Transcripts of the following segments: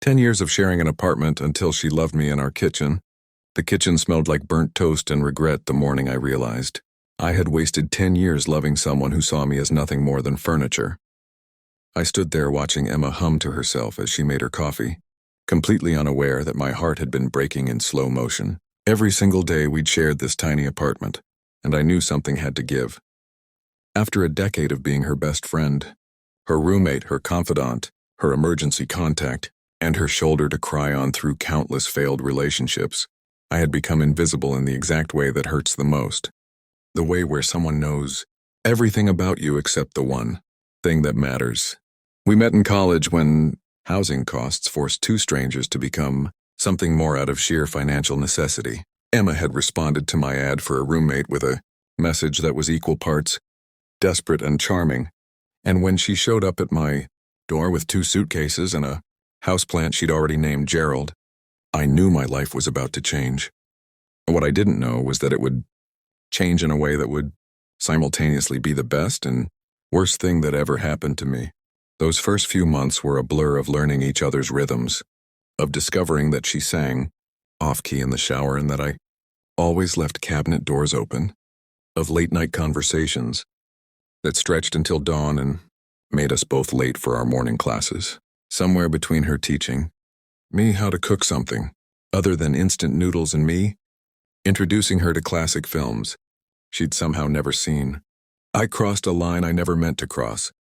10 years of sharing an apartment until she loved me in our kitchen. The kitchen smelled like burnt toast and regret the morning I realized I had wasted 10 years loving someone who saw me as nothing more than furniture. I stood there watching Emma hum to herself as she made her coffee, completely unaware that my heart had been breaking in slow motion. Every single day we'd shared this tiny apartment, and I knew something had to give. After a decade of being her best friend, her roommate, her confidant, her emergency contact, and her shoulder to cry on through countless failed relationships, I had become invisible in the exact way that hurts the most. The way where someone knows everything about you except the one thing that matters. We met in college when housing costs forced two strangers to become something more out of sheer financial necessity. Emma had responded to my ad for a roommate with a message that was equal parts desperate and charming, and when she showed up at my door with 2 suitcases and a houseplant she'd already named Gerald, I knew my life was about to change. What I didn't know was that it would change in a way that would simultaneously be the best and worst thing that ever happened to me. Those first few months were a blur of learning each other's rhythms, of discovering that she sang off-key in the shower and that I always left cabinet doors open, of late-night conversations that stretched until dawn and made us both late for our morning classes. Somewhere between her teaching me how to cook something other than instant noodles and me introducing her to classic films she'd somehow never seen, I crossed a line I never meant to cross.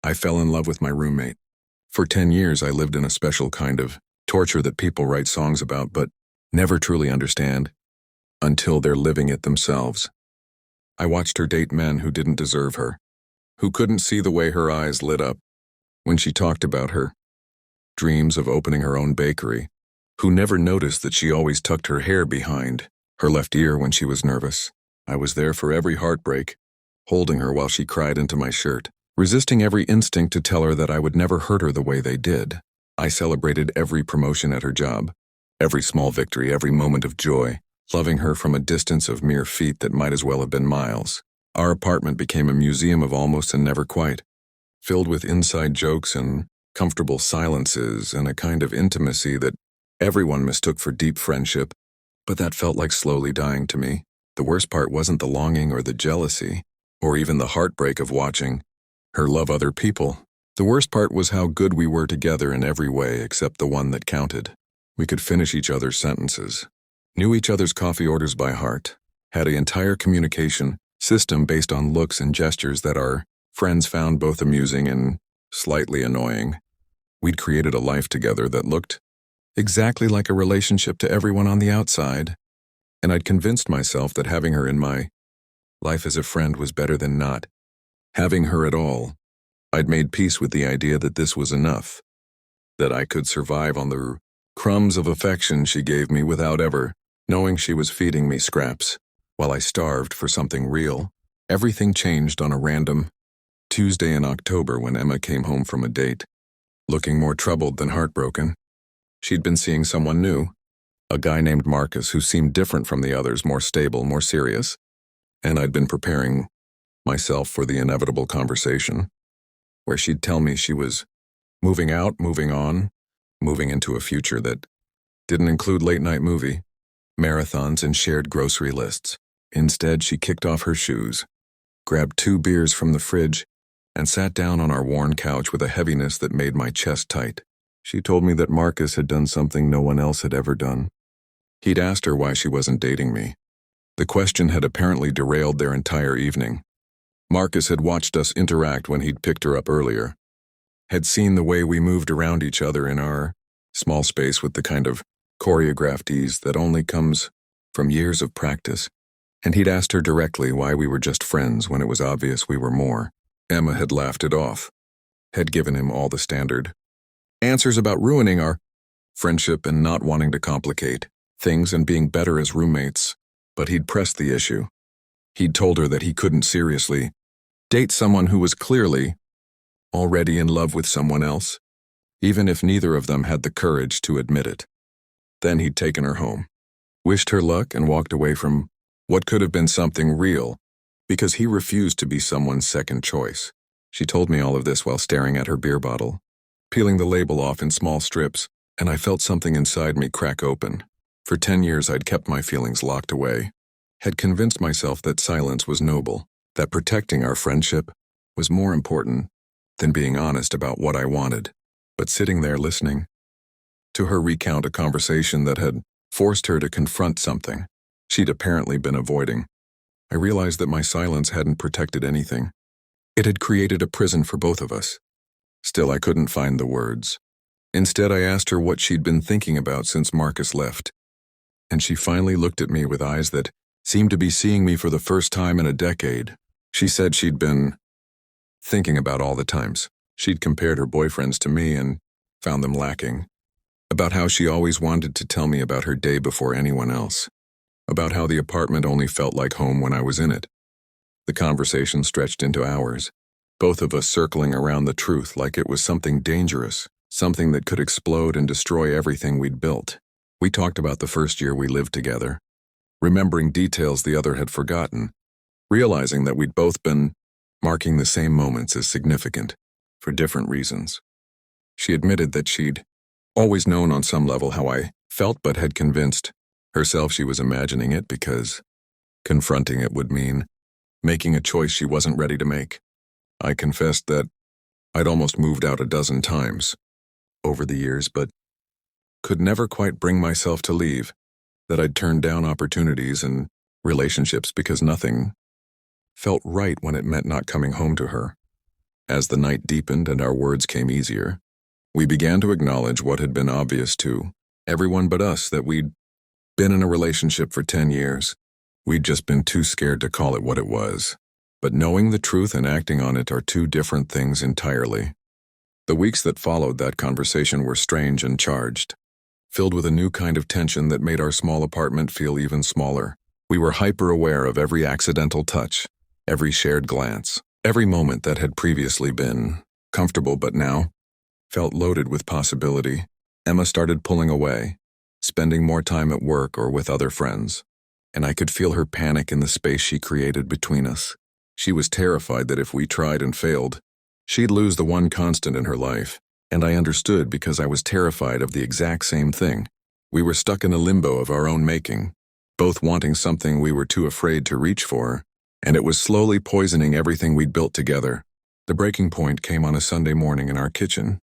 I fell in love with my roommate. For 10 years I lived in a special kind of torture that people write songs about but never truly understand until they're living it themselves. I watched her date men who didn't deserve her, who couldn't see the way her eyes lit up when she talked about her dreams of opening her own bakery, who never noticed that she always tucked her hair behind her left ear when she was nervous. I was there for every heartbreak, holding her while she cried into my shirt, resisting every instinct to tell her that I would never hurt her the way they did. I celebrated every promotion at her job, every small victory, every moment of joy, loving her from a distance of mere feet that might as well have been miles. Our apartment became a museum of almost and never quite, filled with inside jokes and comfortable silences and a kind of intimacy that everyone mistook for deep friendship, but that felt like slowly dying to me. The worst part wasn't the longing or the jealousy, or even the heartbreak of watching her love other people. The worst part was how good we were together in every way except the one that counted. We could finish each other's sentences, knew each other's coffee orders by heart, had an entire communication system based on looks and gestures that our friends found both amusing and slightly annoying. We'd created a life together that looked exactly like a relationship to everyone on the outside, and I'd convinced myself that having her in my life as a friend was better than not having her at all. I'd made peace with the idea that this was enough, that I could survive on the crumbs of affection she gave me without ever knowing she was feeding me scraps, while I starved for something real. Everything changed on a random Tuesday in October when Emma came home from a date, looking more troubled than heartbroken. She'd been seeing someone new, a guy named Marcus who seemed different from the others, more stable, more serious, and I'd been preparing myself for the inevitable conversation, where she'd tell me she was moving out, moving on, moving into a future that didn't include late-night movie, marathons, and shared grocery lists. Instead, she kicked off her shoes, grabbed 2 beers from the fridge, and sat down on our worn couch with a heaviness that made my chest tight. She told me that Marcus had done something no one else had ever done. He'd asked her why she wasn't dating me. The question had apparently derailed their entire evening. Marcus had watched us interact when he'd picked her up earlier, had seen the way we moved around each other in our small space with the kind of choreographed ease that only comes from years of practice, and he'd asked her directly why we were just friends when it was obvious we were more. Emma had laughed it off, had given him all the standard answers about ruining our friendship and not wanting to complicate things and being better as roommates, but he'd pressed the issue. He'd told her that he couldn't seriously date someone who was clearly already in love with someone else, even if neither of them had the courage to admit it. Then he'd taken her home, wished her luck, and walked away from what could have been something real, because he refused to be someone's second choice. She told me all of this while staring at her beer bottle, peeling the label off in small strips, and I felt something inside me crack open. For 10 years I'd kept my feelings locked away, had convinced myself that silence was noble, that protecting our friendship was more important than being honest about what I wanted. But sitting there listening to her recount a conversation that had forced her to confront something she'd apparently been avoiding, I realized that my silence hadn't protected anything. It had created a prison for both of us. Still, I couldn't find the words. Instead, I asked her what she'd been thinking about since Marcus left, and she finally looked at me with eyes that seemed to be seeing me for the first time in a decade. She said she'd been thinking about all the times she'd compared her boyfriends to me and found them lacking, about how she always wanted to tell me about her day before anyone else, about how the apartment only felt like home when I was in it. The conversation stretched into hours, both of us circling around the truth like it was something dangerous, something that could explode and destroy everything we'd built. We talked about the first year we lived together, remembering details the other had forgotten, realizing that we'd both been marking the same moments as significant, for different reasons. She admitted that she'd always known on some level how I felt, but had convinced herself she was imagining it because confronting it would mean making a choice she wasn't ready to make. I confessed that I'd almost moved out a dozen times over the years, but could never quite bring myself to leave, that I'd turned down opportunities and relationships because nothing felt right when it meant not coming home to her. As the night deepened and our words came easier, we began to acknowledge what had been obvious to everyone but us, that we'd been in a relationship for 10 years. We'd just been too scared to call it what it was. But knowing the truth and acting on it are two different things entirely. The weeks that followed that conversation were strange and charged, filled with a new kind of tension that made our small apartment feel even smaller. We were hyper-aware of every accidental touch, every shared glance, every moment that had previously been comfortable but now felt loaded with possibility. Emma started pulling away, spending more time at work or with other friends, and I could feel her panic in the space she created between us. She was terrified that if we tried and failed, she'd lose the one constant in her life, and I understood because I was terrified of the exact same thing. We were stuck in a limbo of our own making, both wanting something we were too afraid to reach for, and it was slowly poisoning everything we'd built together. The breaking point came on a Sunday morning in our kitchen,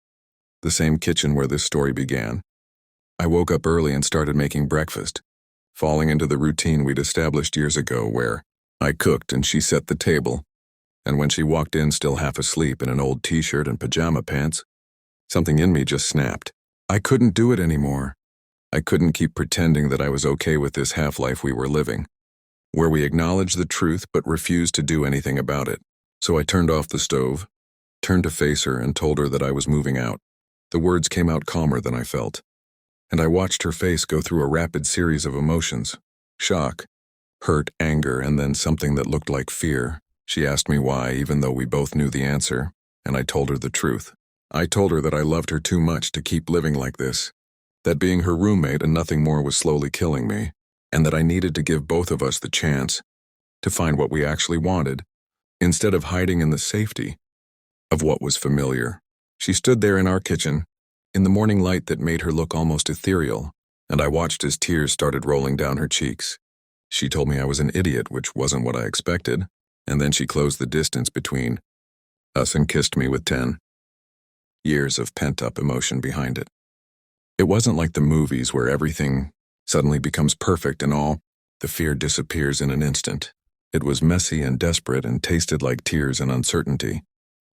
the same kitchen where this story began. I woke up early and started making breakfast, falling into the routine we'd established years ago where I cooked and she set the table, and when she walked in still half asleep in an old t-shirt and pajama pants, something in me just snapped. I couldn't do it anymore. I couldn't keep pretending that I was okay with this half-life we were living, where we acknowledged the truth but refused to do anything about it. So I turned off the stove, turned to face her, and told her that I was moving out. The words came out calmer than I felt, and I watched her face go through a rapid series of emotions: shock, hurt, anger, and then something that looked like fear. She asked me why, even though we both knew the answer, and I told her the truth. I told her that I loved her too much to keep living like this, that being her roommate and nothing more was slowly killing me, and that I needed to give both of us the chance to find what we actually wanted, instead of hiding in the safety of what was familiar. She stood there in our kitchen, in the morning light that made her look almost ethereal, and I watched as tears started rolling down her cheeks. She told me I was an idiot, which wasn't what I expected, and then she closed the distance between us and kissed me with 10 years of pent-up emotion behind it. It wasn't like the movies where everything suddenly becomes perfect and all the fear disappears in an instant. It was messy and desperate and tasted like tears and uncertainty,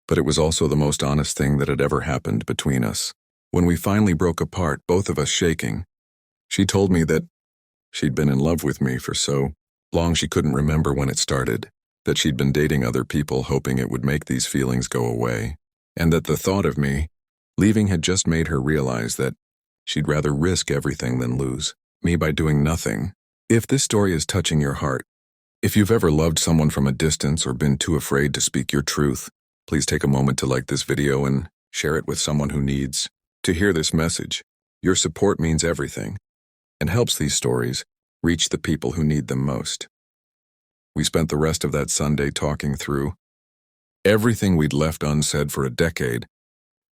but it was also the most honest thing that had ever happened between us. When we finally broke apart, both of us shaking, she told me that she'd been in love with me for so long she couldn't remember when it started, that she'd been dating other people hoping it would make these feelings go away, and that the thought of me leaving had just made her realize that she'd rather risk everything than lose me by doing nothing. If this story is touching your heart, if you've ever loved someone from a distance or been too afraid to speak your truth, please take a moment to like this video and share it with someone who needs to hear this message. Your support means everything and helps these stories reach the people who need them most. We spent the rest of that Sunday talking through everything we'd left unsaid for a decade,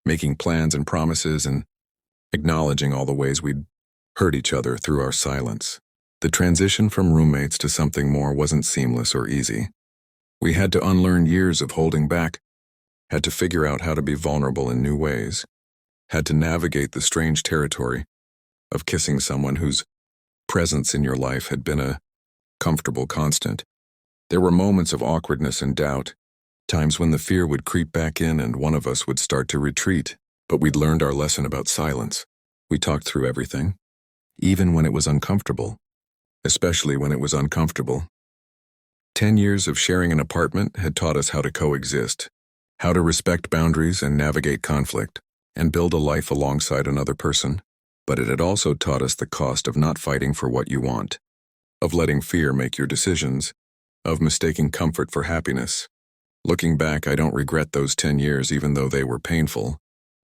making plans and promises and acknowledging all the ways we'd hurt each other through our silence. The transition from roommates to something more wasn't seamless or easy. We had to unlearn years of holding back, had to figure out how to be vulnerable in new ways, had to navigate the strange territory of kissing someone whose presence in your life had been a comfortable constant. There were moments of awkwardness and doubt, times when the fear would creep back in and one of us would start to retreat, but we'd learned our lesson about silence. We talked through everything, even when it was uncomfortable, especially when it was uncomfortable. 10 years of sharing an apartment had taught us how to coexist, how to respect boundaries and navigate conflict, and build a life alongside another person. But it had also taught us the cost of not fighting for what you want, of letting fear make your decisions, of mistaking comfort for happiness. Looking back, I don't regret those 10 years even though they were painful,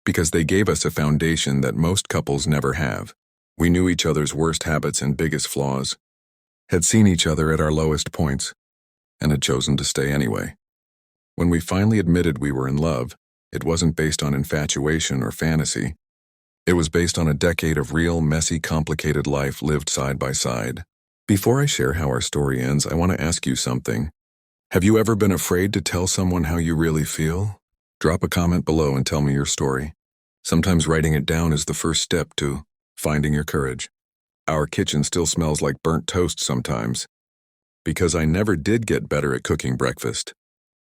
because they gave us a foundation that most couples never have. We knew each other's worst habits and biggest flaws, had seen each other at our lowest points, and had chosen to stay anyway. When we finally admitted we were in love, it wasn't based on infatuation or fantasy. It was based on a decade of real, messy, complicated life lived side by side. Before I share how our story ends, I want to ask you something. Have you ever been afraid to tell someone how you really feel? Drop a comment below and tell me your story. Sometimes writing it down is the first step to finding your courage. Our kitchen still smells like burnt toast sometimes, because I never did get better at cooking breakfast.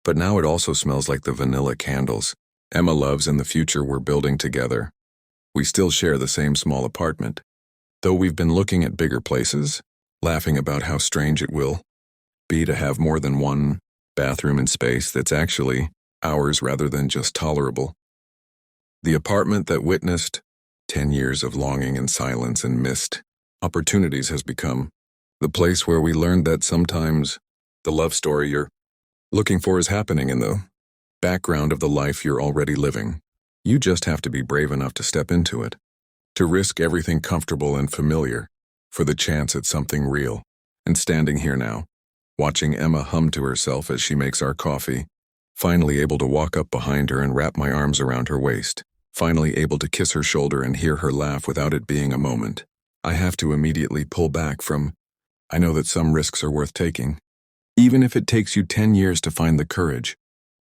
But now it also smells like the vanilla candles Emma loves and the future we're building together. We still share the same small apartment, though we've been looking at bigger places, laughing about how strange it will be to have more than one bathroom and space that's actually ours rather than just tolerable. The apartment that witnessed 10 years of longing and silence and missed opportunities has become the place where we learned that sometimes the love story you're looking for is happening in the background of the life you're already living. You just have to be brave enough to step into it, to risk everything comfortable and familiar for the chance at something real. And standing here now, watching Emma hum to herself as she makes our coffee, finally able to walk up behind her and wrap my arms around her waist, finally able to kiss her shoulder and hear her laugh without it being a moment, I have to immediately pull back from, I know that some risks are worth taking. Even if it takes you 10 years to find the courage,